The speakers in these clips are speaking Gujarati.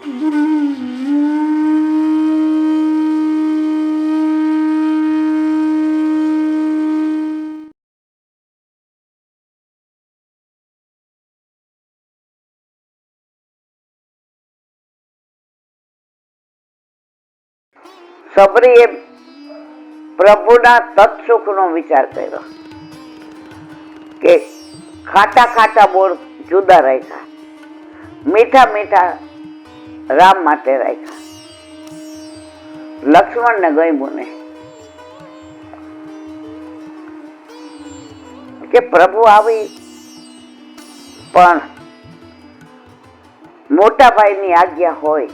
સબરીએ પ્રભુના તત્સુખનો વિચાર કર્યો કે ખાટા ખાટા બોર જુદા રાખ્યા, મીઠા મીઠા રામ માટે રાખ્યા. લક્ષ્મણને ગમ્યું નહીં કે પ્રભુ આવી પણ મોટા ભાઈની આજ્ઞા હોય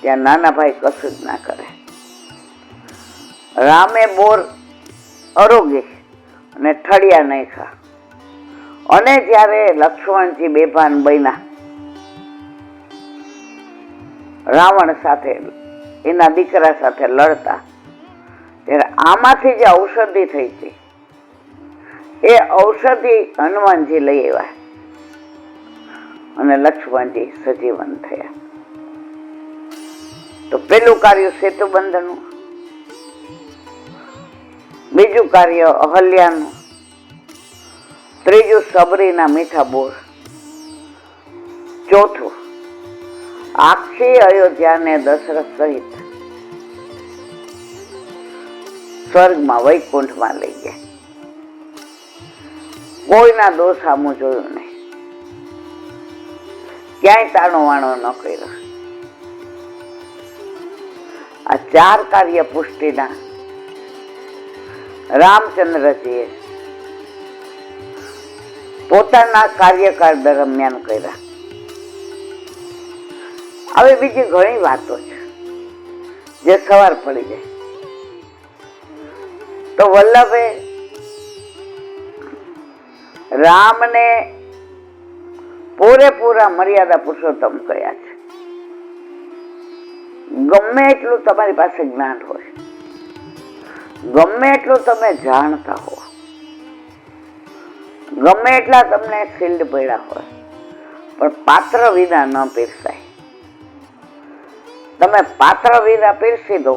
ત્યાં નાના ભાઈ કશું જ ના કરે. રામે બોર અરોગી અને ઠળિયા નાખ્યા અને જ્યારે લક્ષ્મણજી બેભાન બન્યા રાવણ સાથે એના દીકરા સાથે લડતા, ત્યારે આમાંથી જે ઔષધિ થઈ હતી એ ઔષધિ હનુમાનજી લઈ આવ્યા અને લક્ષ્મણજી સજીવન થયા. તો પેલું કાર્ય સેતુબંધનું, બીજું કાર્ય અહલ્યાનું, ત્રીજું સબરીના મીઠા બોર, ચોથું આખી અયોધ્યાને દશરથ સહિત સ્વર્ગમાં વૈકુંઠમાં લઈ ગયા. કોઈના દોષ સામું જોયું નહીં, ક્યાંય તાણો વાણો ન કર્યો. આ ચાર કાર્ય પુષ્ટિના રામચંદ્રજીએ પોતાના કાર્યકાળ દરમિયાન કર્યા. હવે બીજી ઘણી વાતો છે જે સવાર પડી જાય. તો વલ્લભે રામને પૂરેપૂરા મર્યાદા પુરુષોત્તમ કહ્યા છે. ગમે એટલું તમારી પાસે જ્ઞાન હોય, ગમે એટલું તમે જાણતા હો, ગમે એટલા તમને શિલ્ડ પડ્યા હોય, પણ પાત્ર વિના ન પીરસાય. તમે પાત્ર વિના પીરસી દો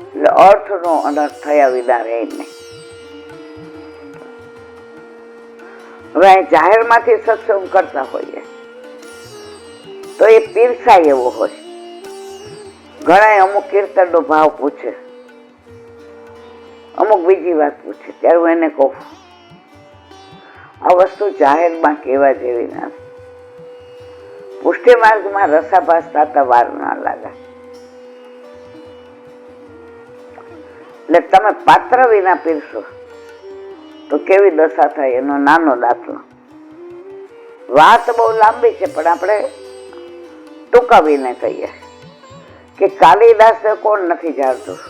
એટલે અર્થનો અનર્થ થયા વિના રહે નહીં. હવે અહીં જાહેરમાંથી સત્સંગ કરતા હોઈએ તો એ પીરસાય એવો હોય. ઘણા અમુક કીર્તનનો ભાવ પૂછે, અમુક બીજી વાત પૂછે, ત્યારે હું એને કહું આ વસ્તુ જાહેરમાં કહેવા જેવી ના. પુષ્ટિ માર્ગમાં રસાભાસ થતા વાર ના લાગે. એટલે તમે પાત્ર વિના પીરશો તો કેવી દશા થાય એનો નાનો દાખલો. વાત બહુ લાંબી છે પણ આપણે ટૂંકાવીને કહીએ કે કાલિદાસને કોણ નથી જાણતું.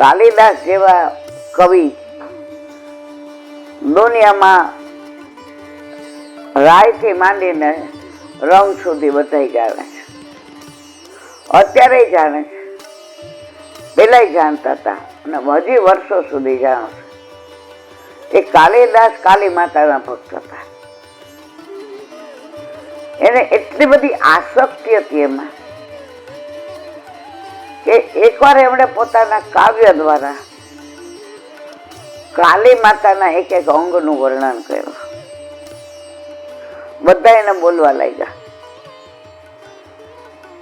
કાલિદાસ જેવા કવિ દુનિયામાં રાયથી માંડીને રંગ સુધી બધા જાણે છે, અત્યારે જાણે છે, પેલા જાણતા હતા અને હજી વર્ષો સુધી જાણો છે. એ કાલિદાસ કાલી માતાના ભક્ત હતા. એને એટલી બધી આસક્તિ હતી એમાં કે એકવાર એમણે પોતાના કાવ્ય દ્વારા કાલી માતાના એક એક અંગનું વર્ણન કર્યું. બધા એને બોલવા લાગ્યા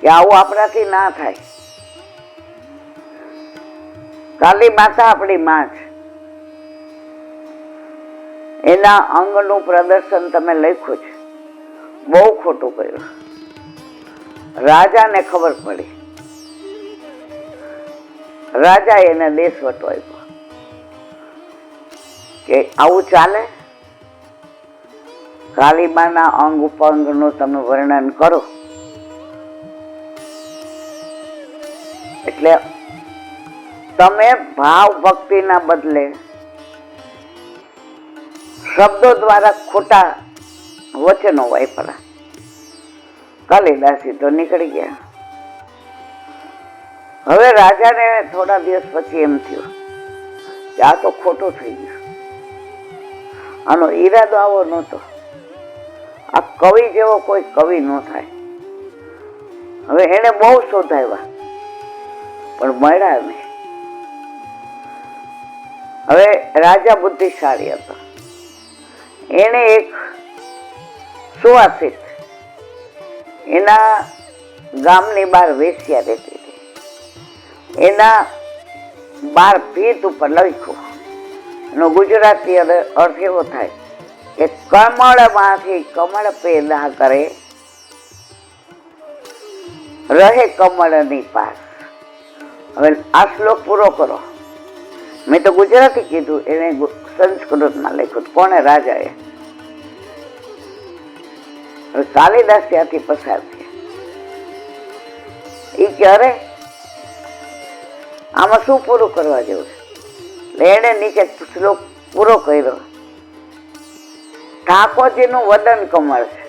કે આવું આપણાથી ના થાય. કાલી માતા આપણી માં છે, એના અંગનું પ્રદર્શન તમે લખ્યું છે, બહુ ખોટું કર્યું. રાજાને ખબર પડી, રાજા એને દેશવટો આપ્યો કે આવું ચાલે, કાલીમાના અંગ ઉપંગનું તમે વર્ણન કરો. એટલે તમે ભાવ ભક્તિના બદલે શબ્દો દ્વારા ખોટા વચનો વાપરા. કાલિદાસી તો નીકળી ગયા. હવે રાજાને થોડા દિવસ પછી એમ થયું કે આ તો ખોટું થઈ ગયું, આનો ઈરાદો આવો નહોતો. આ કવિ જેવો કોઈ કવિ ન થાય. હવે એને બહુ શોધાવ્યા પણ મળ્યા નહીં. હવે રાજા બુદ્ધિશાળી હતો. એને એક સુવાસિત એના ગામની બહાર વેશ્યા રહેતી હતી. એના બાર ભીત ઉપર લખ્યું. એનો ગુજરાતી અર્થ એવો થાય કે કમળમાંથી કમળ પેદા કરે, રહે કમળની પાસ. હવે આ શ્લોક પૂરો કરો. મેં તો ગુજરાતી કીધું, એને સંસ્કૃતમાં લખ્યું. કોને? રાજાએ. હવે કાલિદાસ ત્યાંથી પસાર થયા. એ કે અરે આમાં શું પૂરું કરવા જેવું છે? એને નીચે શ્લોક પૂરો કર્યો. ઠાકોરજીનું વદન કમળ છે,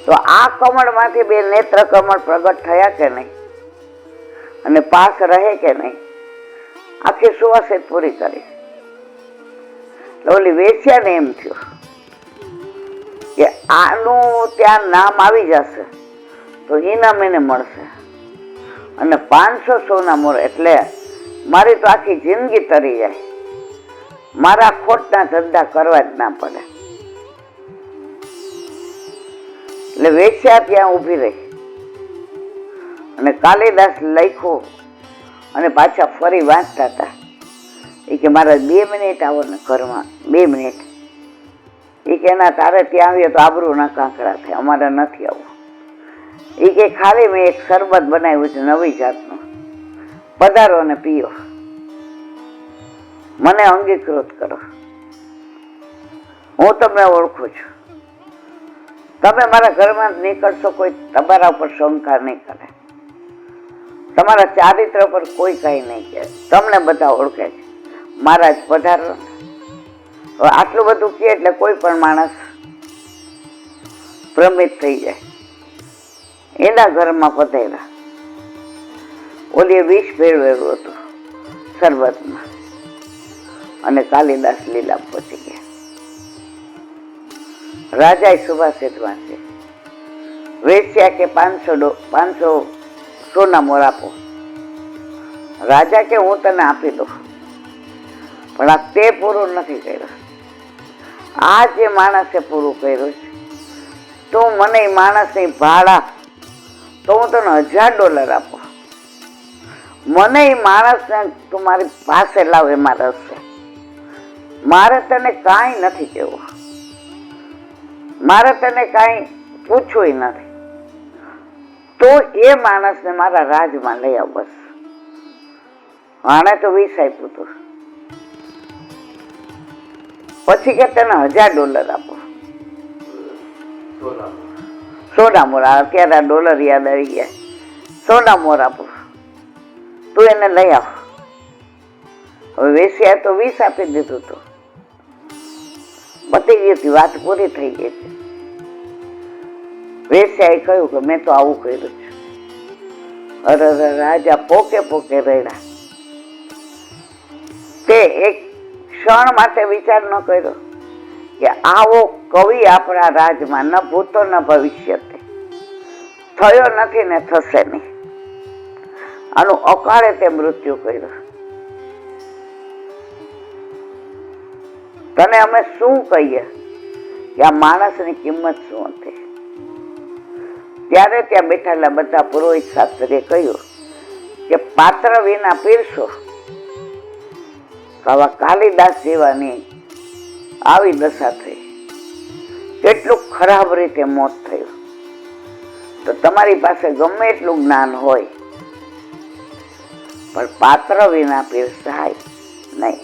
તો આ કમળમાંથી બે નેત્ર કમળ પ્રગટ થયા કે નહીં, અને પાસ રહે કે નહીં, આખી સુવાસિત પૂરી કરી. ઓલી વેશ્યાને એમ થયું કે આનું ત્યાં નામ આવી જશે તો ઇનામ એને મળશે, અને 500 સોના મોર, એટલે મારી તો આખી જિંદગી તરી જાય, મારા ખોટના ધંધા કરવા જ ના પડે. એટલે વેશ્યા ત્યાં ઊભી રહી અને કાલિદાસ લખ્યું અને પાછા ફરી વાંચતા હતા. એ કે મારા 2 મિનિટ આવો ને ઘરમાં, 2 મિનિટ. એ કે ના, તારે ત્યાં આવીએ તો આબરૂના કાંકરા થાય, અમારે નથી આવવું. એ કે ખાલી મેં એક શરબત બનાવ્યું છે નવી જાતનું, પધારો ને પીઓ, મને અંગીકૃત કરો, હું તમને ઓળખું છું. તમે મારા ઘરમાં નીકળશો, કોઈ તમારા ઉપર શંકા નહીં કરે, તમારા ચારિત્ર પર કોઈ કઈ નહીં કહે, તમને બધા ઓળખે છે, મારા જ પધારો. આટલું બધું કહે એટલે કોઈ પણ માણસ ભ્રમિત થઈ જાય. એના ઘરમાં પધાર્યા. ઓલીએ વિષ ભેળવેલું હતું શરબતમાં, અને કાલિદાસ લીલા પહોંચી ગયા. રાજાએ સુભાષિત વાંચે. વેચ્યા કે 500 સોના મોર આપો. રાજા કે હું તને આપી દઉં, પણ આ તે પૂરું નથી કર્યું. આ જે માણસે પૂરું કર્યું છે, તો મને એ માણસની ભાડા તો હું તને $1000 આપું. મને એ માણસને તું મારી પાસે લાવ, એમાં રસ છે. મારે તને કાંઈ નથી કહેવું, મારે તને કાંઈ પૂછવું નથી. તો એ માણસને મારા રાજમાં લઈ આવ બસ. આણે તો 20 આપ્યું હતું. પછી કે તને $1000 આપો. સોના મોર. અત્યારે ડોલર યાદ આવી ગયા. સોના મોર આપો, તું એને લઈ આવ. હવે વેશ્યાએ તો 20 આપી દીધું હતું. પતી ગઈ હતી, વાત પૂરી થઈ ગઈ છે. વેશ્યાએ કહ્યું કે મેં તો આવું કર્યું છે. અરે રાજા પોકે પોકે રડ્યા. તે એક ક્ષણ માટે વિચાર ન કર્યો કે આવો કવિ આપણા રાજમાં ન ભૂતો ન ભવિષ્ય થયો નથી ને થશે નહીં. આનું અકાળે તે મૃત્યુ કર્યું. તને અમે શું કહીએ કે આ માણસની કિંમત શું હતી? ત્યારે ત્યાં બેઠેલા બધા પુરોહિત શાસ્ત્રીએ કહ્યું કે પાત્ર વિના પીરસો. આવા કાલિદાસ જેવાની આવી દશા થઈ, કેટલું ખરાબ રીતે મોત થયું. તો તમારી પાસે ગમે એટલું જ્ઞાન હોય, પણ પાત્ર વિના પીરસાય નહીં.